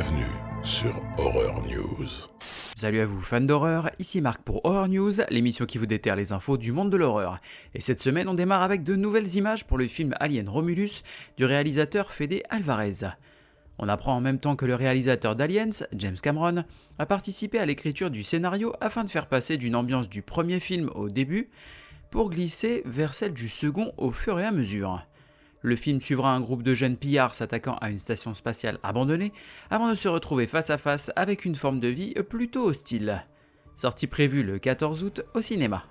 Bienvenue sur Horror News. Salut à vous fans d'horreur, ici Marc pour Horror News, l'émission qui vous déterre les infos du monde de l'horreur. Et cette semaine on démarre avec de nouvelles images pour le film Alien Romulus du réalisateur Fede Alvarez. On apprend en même temps que le réalisateur d'Aliens, James Cameron, a participé à l'écriture du scénario afin de faire passer d'une ambiance du premier film au début pour glisser vers celle du second au fur et à mesure. Le film suivra un groupe de jeunes pillards s'attaquant à une station spatiale abandonnée avant de se retrouver face à face avec une forme de vie plutôt hostile. Sortie prévue le 14 août au cinéma.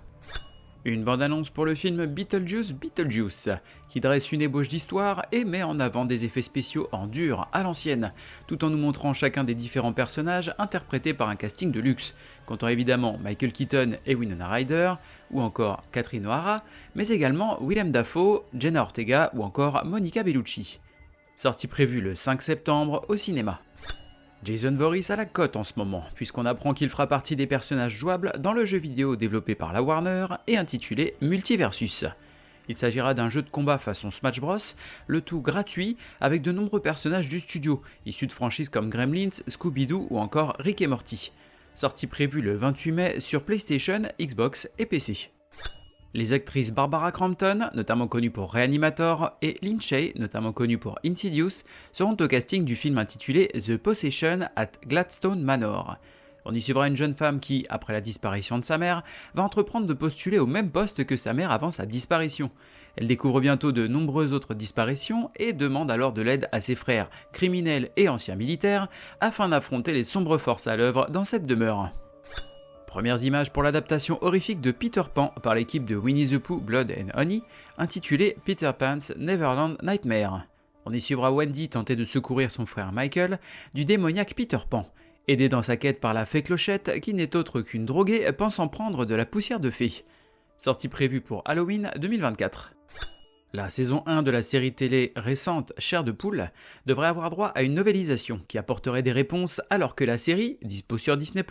Une bande-annonce pour le film Beetlejuice, qui dresse une ébauche d'histoire et met en avant des effets spéciaux en dur, à l'ancienne, tout en nous montrant chacun des différents personnages interprétés par un casting de luxe, comptant évidemment Michael Keaton et Winona Ryder, ou encore Catherine O'Hara, mais également Willem Dafoe, Jenna Ortega ou encore Monica Bellucci. Sortie prévue le 5 septembre au cinéma. Jason Voorhees a la cote en ce moment, puisqu'on apprend qu'il fera partie des personnages jouables dans le jeu vidéo développé par la Warner et intitulé Multiversus. Il s'agira d'un jeu de combat façon Smash Bros, le tout gratuit avec de nombreux personnages du studio, issus de franchises comme Gremlins, Scooby-Doo ou encore Rick et Morty. Sortie prévue le 28 mai sur PlayStation, Xbox et PC. Les actrices Barbara Crampton, notamment connue pour Reanimator, et Lin Shaye, notamment connue pour Insidious, seront au casting du film intitulé The Possession at Gladstone Manor. On y suivra une jeune femme qui, après la disparition de sa mère, va entreprendre de postuler au même poste que sa mère avant sa disparition. Elle découvre bientôt de nombreuses autres disparitions et demande alors de l'aide à ses frères, criminels et anciens militaires, afin d'affronter les sombres forces à l'œuvre dans cette demeure. Premières images pour l'adaptation horrifique de Peter Pan par l'équipe de Winnie the Pooh Blood and Honey, intitulée Peter Pan's Neverland Nightmare. On y suivra Wendy tenter de secourir son frère Michael du démoniaque Peter Pan, aidé dans sa quête par la fée Clochette qui n'est autre qu'une droguée pensant prendre de la poussière de fée. Sortie prévue pour Halloween 2024. La saison 1 de la série télé récente Chair de poule devrait avoir droit à une novélisation qui apporterait des réponses alors que la série, dispo sur Disney+,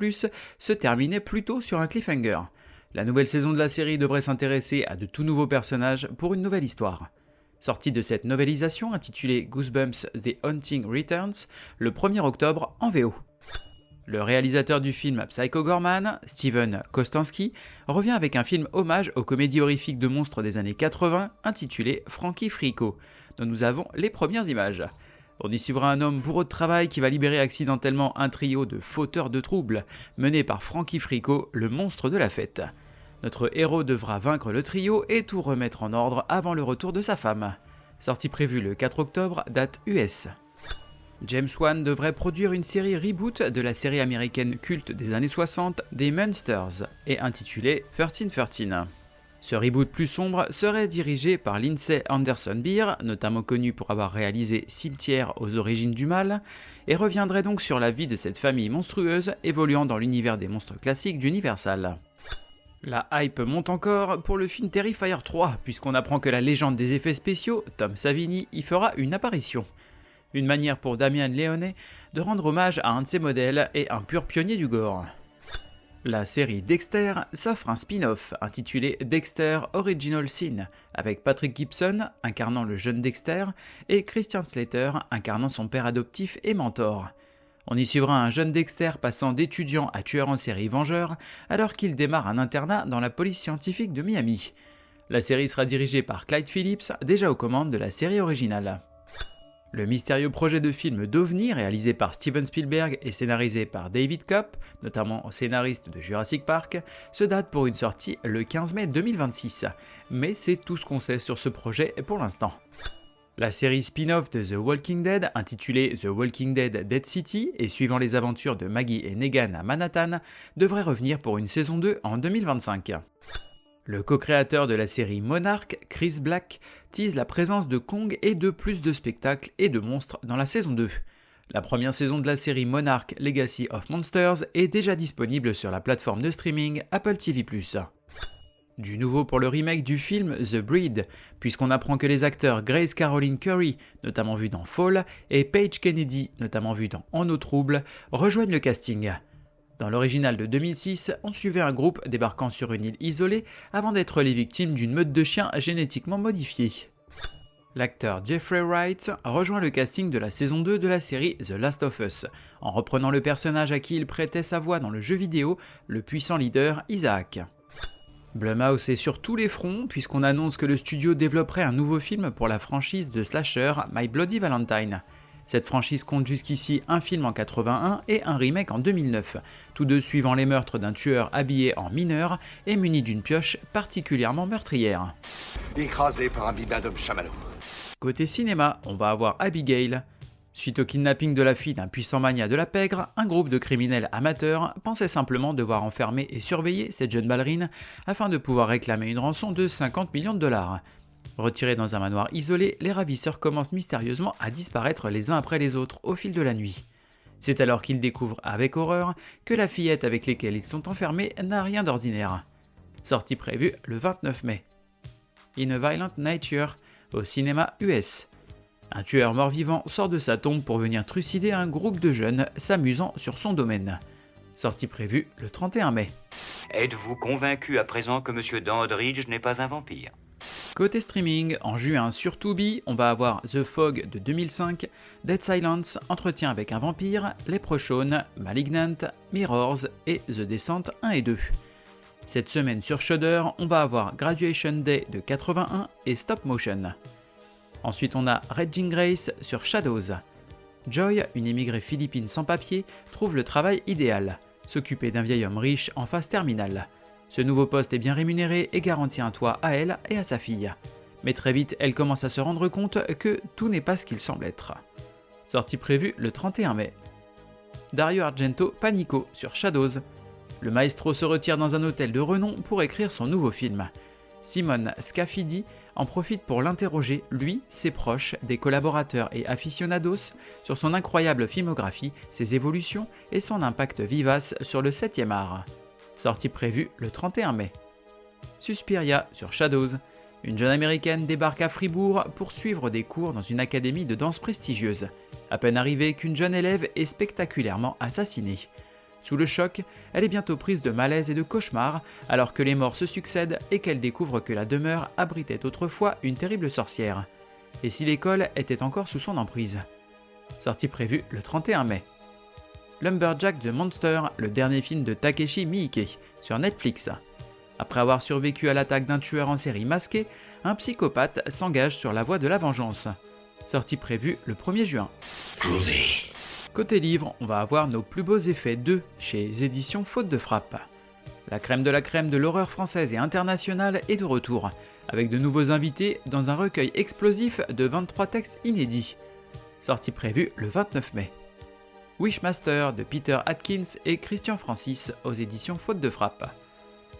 se terminait plutôt sur un cliffhanger. La nouvelle saison de la série devrait s'intéresser à de tout nouveaux personnages pour une nouvelle histoire. Sortie de cette novélisation intitulée Goosebumps The Haunting Returns le 1er octobre en VO. Le réalisateur du film Psycho Gorman, Steven Kostanski, revient avec un film hommage aux comédies horrifiques de monstres des années 80 intitulé Frankie Frico, dont nous avons les premières images. On y suivra un homme bourreau de travail qui va libérer accidentellement un trio de fauteurs de troubles, mené par Frankie Frico, le monstre de la fête. Notre héros devra vaincre le trio et tout remettre en ordre avant le retour de sa femme. Sortie prévue le 4 octobre, date US. James Wan devrait produire une série reboot de la série américaine culte des années 60 des Munsters et intitulée 1313. Ce reboot plus sombre serait dirigé par Lindsay Anderson Beer, notamment connue pour avoir réalisé Cimetière aux origines du mal, et reviendrait donc sur la vie de cette famille monstrueuse évoluant dans l'univers des monstres classiques d'Universal. La hype monte encore pour le film Terrifier 3, puisqu'on apprend que la légende des effets spéciaux, Tom Savini, y fera une apparition. Une manière pour Damien Leone de rendre hommage à un de ses modèles et un pur pionnier du gore. La série Dexter s'offre un spin-off intitulé Dexter Original Sin, avec Patrick Gibson incarnant le jeune Dexter et Christian Slater incarnant son père adoptif et mentor. On y suivra un jeune Dexter passant d'étudiant à tueur en série vengeur alors qu'il démarre un internat dans la police scientifique de Miami. La série sera dirigée par Clyde Phillips, déjà aux commandes de la série originale. Le mystérieux projet de film d'OVNI, réalisé par Steven Spielberg et scénarisé par David Koepp, notamment scénariste de Jurassic Park, se date pour une sortie le 15 mai 2026. Mais c'est tout ce qu'on sait sur ce projet pour l'instant. La série spin-off de The Walking Dead, intitulée The Walking Dead Dead City et suivant les aventures de Maggie et Negan à Manhattan, devrait revenir pour une saison 2 en 2025. Le co-créateur de la série Monarch, Chris Black, tease la présence de Kong et de plus de spectacles et de monstres dans la saison 2. La première saison de la série Monarch Legacy of Monsters est déjà disponible sur la plateforme de streaming Apple TV+. Du nouveau pour le remake du film The Breed, puisqu'on apprend que les acteurs Grace Caroline Curry, notamment vue dans Fall, et Paige Kennedy, notamment vue dans En eau trouble, rejoignent le casting. Dans l'original de 2006, on suivait un groupe débarquant sur une île isolée avant d'être les victimes d'une meute de chiens génétiquement modifiés. L'acteur Jeffrey Wright rejoint le casting de la saison 2 de la série The Last of Us, en reprenant le personnage à qui il prêtait sa voix dans le jeu vidéo, le puissant leader Isaac. Blumhouse est sur tous les fronts puisqu'on annonce que le studio développerait un nouveau film pour la franchise de slasher My Bloody Valentine. Cette franchise compte jusqu'ici un film en 81 et un remake en 2009, tous deux suivant les meurtres d'un tueur habillé en mineur et muni d'une pioche particulièrement meurtrière. Écrasé par un bibendum chamallow. Côté cinéma, on va avoir Abigail. Suite au kidnapping de la fille d'un puissant magnat de la pègre, un groupe de criminels amateurs pensait simplement devoir enfermer et surveiller cette jeune ballerine afin de pouvoir réclamer une rançon de 50 millions de dollars. Retirés dans un manoir isolé, les ravisseurs commencent mystérieusement à disparaître les uns après les autres au fil de la nuit. C'est alors qu'ils découvrent avec horreur que la fillette avec laquelle ils sont enfermés n'a rien d'ordinaire. Sortie prévue le 29 mai. In a Violent Nature, au cinéma US. Un tueur mort-vivant sort de sa tombe pour venir trucider un groupe de jeunes s'amusant sur son domaine. Sortie prévue le 31 mai. Êtes-vous convaincu à présent que M. Dandridge n'est pas un vampire ? Côté streaming, en juin sur Tubi, on va avoir The Fog de 2005, Dead Silence, Entretien avec un vampire, Leprechaun, Malignant, Mirrors et The Descent 1 et 2. Cette semaine sur Shudder, on va avoir Graduation Day de 81 et Stop Motion. Ensuite on a Raging Grace sur Shadows. Joy, une immigrée philippine sans papier, trouve le travail idéal, s'occuper d'un vieil homme riche en phase terminale. Ce nouveau poste est bien rémunéré et garantit un toit à elle et à sa fille. Mais très vite, elle commence à se rendre compte que tout n'est pas ce qu'il semble être. Sortie prévue le 31 mai. Dario Argento Panico sur Shadows. Le maestro se retire dans un hôtel de renom pour écrire son nouveau film. Simone Scafidi en profite pour l'interroger, lui, ses proches, des collaborateurs et aficionados, sur son incroyable filmographie, ses évolutions et son impact vivace sur le 7e art. Sortie prévue le 31 mai. Suspiria sur Shadows. Une jeune américaine débarque à Fribourg pour suivre des cours dans une académie de danse prestigieuse. À peine arrivée qu'une jeune élève est spectaculairement assassinée. Sous le choc, elle est bientôt prise de malaise et de cauchemars alors que les morts se succèdent et qu'elle découvre que la demeure abritait autrefois une terrible sorcière. Et si l'école était encore sous son emprise. Sortie prévue le 31 mai. Lumberjack the Monster, le dernier film de Takeshi Miike, sur Netflix. Après avoir survécu à l'attaque d'un tueur en série masqué, un psychopathe s'engage sur la voie de la vengeance. Sortie prévue le 1er juin. Groovy. Côté livre, on va avoir Nos plus beaux effets 2 chez les éditions Faute de Frappe. La crème de l'horreur française et internationale est de retour, avec de nouveaux invités dans un recueil explosif de 23 textes inédits. Sortie prévue le 29 mai. Wishmaster de Peter Atkins et Christian Francis aux éditions Faute de Frappe.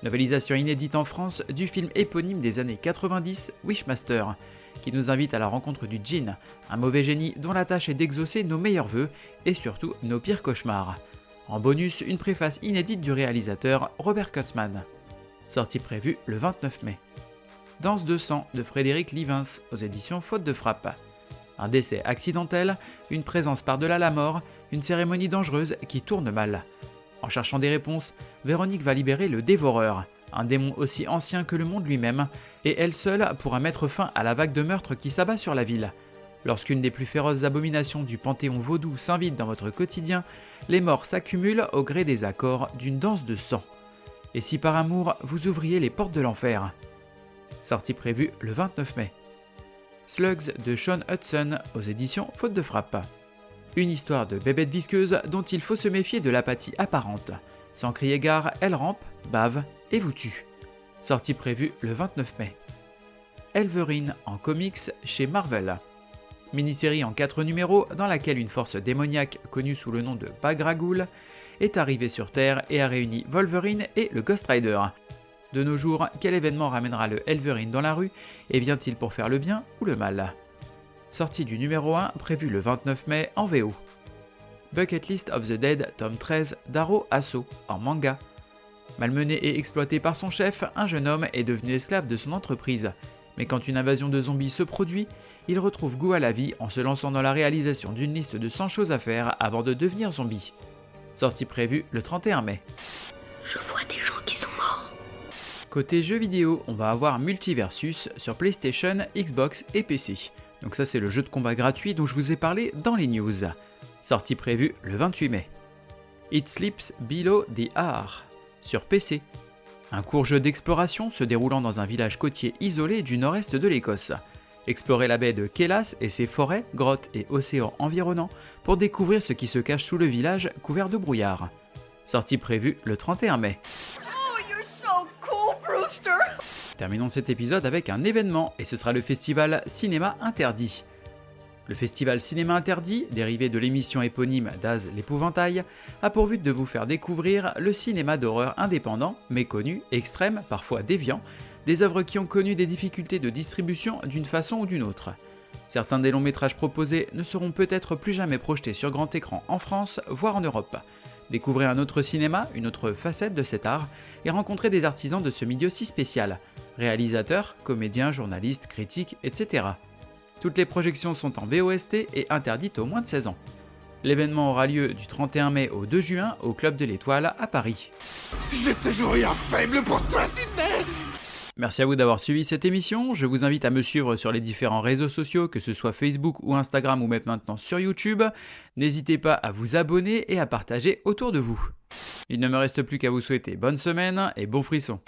Novélisation inédite en France du film éponyme des années 90, Wishmaster, qui nous invite à la rencontre du djinn, un mauvais génie dont la tâche est d'exaucer nos meilleurs vœux et surtout nos pires cauchemars. En bonus, une préface inédite du réalisateur Robert Kurtzman. Sortie prévue le 29 mai. Danse de sang de Frédéric Livens aux éditions Faute de Frappe. Un décès accidentel, une présence par-delà la mort, une cérémonie dangereuse qui tourne mal. En cherchant des réponses, Véronique va libérer le Dévoreur, un démon aussi ancien que le monde lui-même, et elle seule pourra mettre fin à la vague de meurtres qui s'abat sur la ville. Lorsqu'une des plus féroces abominations du panthéon vaudou s'invite dans votre quotidien, les morts s'accumulent au gré des accords d'une danse de sang. Et si par amour, vous ouvriez les portes de l'enfer ? Sortie prévue le 29 mai. Slugs de Sean Hudson aux éditions Faute de Frappe. Une histoire de bébête visqueuse dont il faut se méfier de l'apathie apparente. Sans crier gare, elle rampe, bave et vous tue. Sortie prévue le 29 mai. Elverine en comics chez Marvel. Mini-série en 4 numéros dans laquelle une force démoniaque connue sous le nom de Bagragoul est arrivée sur Terre et a réuni Wolverine et le Ghost Rider. De nos jours, quel événement ramènera le Elverine dans la rue et vient-il pour faire le bien ou le mal ? Sortie du numéro 1 prévu le 29 mai en VO. Bucket List of the Dead, tome 13 d'Aro Asso en manga. Malmené et exploité par son chef, un jeune homme est devenu esclave de son entreprise. Mais quand une invasion de zombies se produit, il retrouve goût à la vie en se lançant dans la réalisation d'une liste de 100 choses à faire avant de devenir zombie. Sortie prévue le 31 mai. Je vois des gens qui sont morts. Côté jeux vidéo, on va avoir Multiversus sur PlayStation, Xbox et PC. Donc ça c'est le jeu de combat gratuit dont je vous ai parlé dans les news. Sortie prévue le 28 mai. It Sleeps Below the Are sur PC. Un court jeu d'exploration se déroulant dans un village côtier isolé du nord-est de l'Écosse. Explorez la baie de Kellas et ses forêts, grottes et océans environnants pour découvrir ce qui se cache sous le village couvert de brouillard. Sortie prévue le 31 mai. Terminons cet épisode avec un événement et ce sera le festival Cinéma Interdit. Le festival Cinéma Interdit, dérivé de l'émission éponyme d'Az l'Épouvantail, a pour but de vous faire découvrir le cinéma d'horreur indépendant, méconnu, extrême, parfois déviant, des œuvres qui ont connu des difficultés de distribution d'une façon ou d'une autre. Certains des longs métrages proposés ne seront peut-être plus jamais projetés sur grand écran en France, voire en Europe. Découvrez un autre cinéma, une autre facette de cet art, et rencontrez des artisans de ce milieu si spécial. Réalisateurs, comédiens, journalistes, critiques, etc. Toutes les projections sont en VOST et interdites aux moins de 16 ans. L'événement aura lieu du 31 mai au 2 juin au Club de l'Étoile à Paris. J'ai toujours eu un faible pour toi, Sidney. Merci à vous d'avoir suivi cette émission, je vous invite à me suivre sur les différents réseaux sociaux, que ce soit Facebook ou Instagram ou même maintenant sur YouTube. N'hésitez pas à vous abonner et à partager autour de vous. Il ne me reste plus qu'à vous souhaiter bonne semaine et bon frisson.